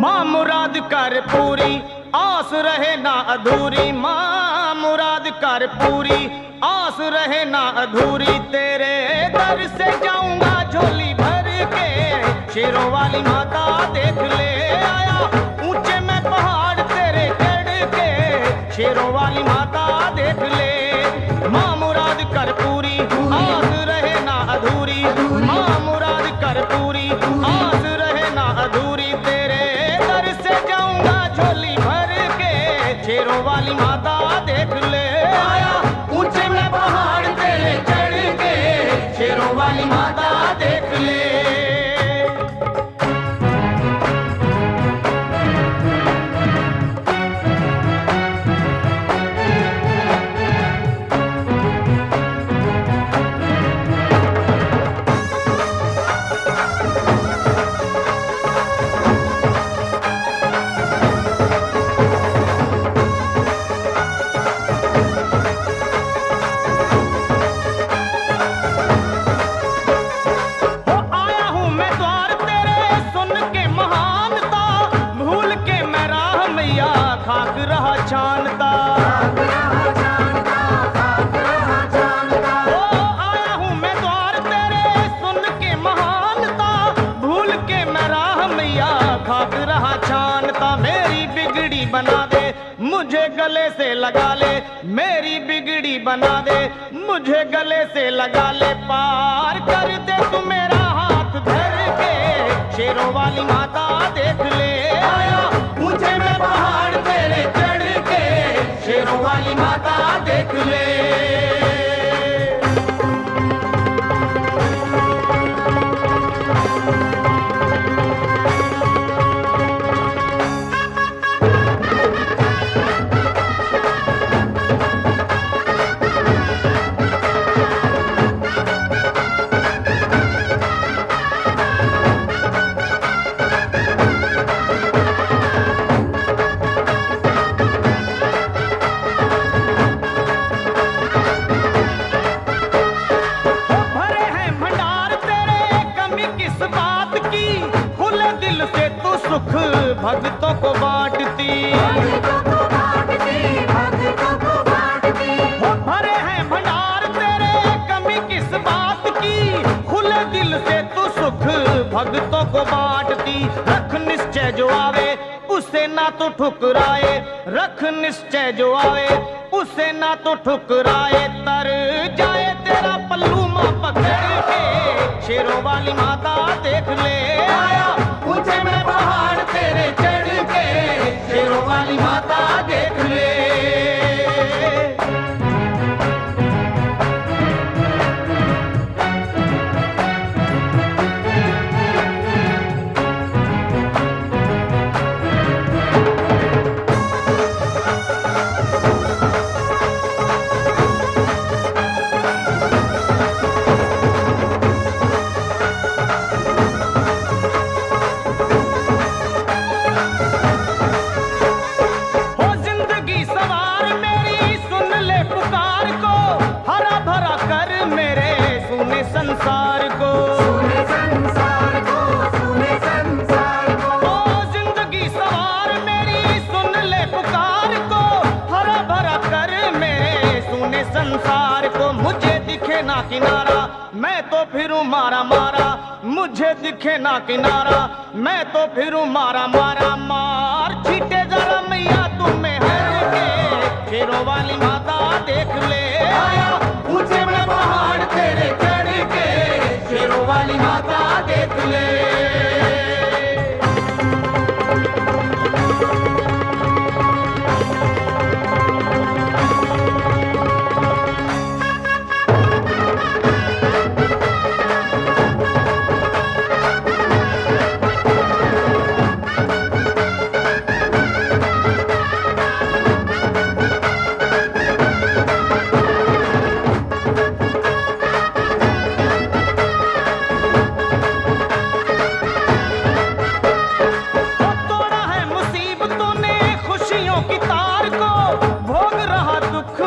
माँ मुराद कर पूरी, आस रहे ना अधूरी। माँ मुराद कर पूरी, आस रहे ना अधूरी। तेरे दर से जाऊंगा झोली भर के, शेरों वाली माता देख ले आया ऊंचे में पहाड़ तेरे चढ़ के, शेरों वाली माता देख ले। माँ मुराद कर पूरी, आस रहे ना अधूरी। माँ मुराद कर पूरी, आस रहे ना अधूरी। तेरे दर से जाऊंगा झोली भर के, शेरों वाली माता देख ले आया ऊंचे में पहाड़ तेरे चढ़ के, शेरों वाली माता देख ले। जानता। ओ आया हूँ मैं द्वार तेरे सुन के महानता, भूल के मैं राह मैया खाक रहा छानता। मेरी बिगड़ी बना दे मुझे गले से लगा ले, मेरी बिगड़ी बना दे मुझे गले से लगा ले। पार कर दे तू मेरा हाथ धर के, शेरों वाली माता देख ले। आया मुझे मैं पहाड़ तेरे चढ़ के, शेरों वाली माता देख ले। सुख भक्तों को बांटती, भरे हैं भंडार तेरे कमी किस बात की, खुले दिल से तू सुख भक्तों को बांटती। रख निश्चय जो आवे उसे ना तो ठुकराए, रख निश्चय जो आवे उसे ना तो ठुकराए। तर जाए तेरा पल्लू मां पकड़ के, शेरों वाली माता देख ले। आया मुझे मैं पहाड़ तेरे चढ़ के, शेरों वाली माता देख ले। संसार को, सुने संसार को, ओ जिंदगी सवार मेरी सुन ले पुकार को, हरा भरा कर मेरे सुने संसार को। मुझे दिखे ना किनारा मैं तो फिरूं मारा मारा, मुझे दिखे ना किनारा मैं तो फिरूं मारा मारा। मार छीटे जरा मैया तुम्हें हर के, शेरों वाली माता देख ले। आया मुझे मैं पहाड़ तेरे चढ़ के, शेरों वाली माता देख ले।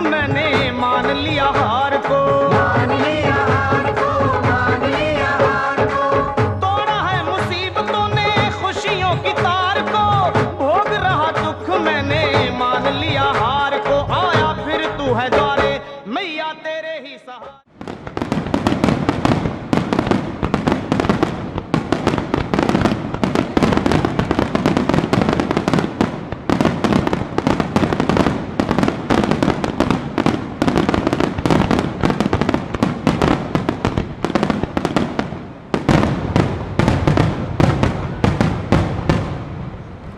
मैंने मान लिया हार को,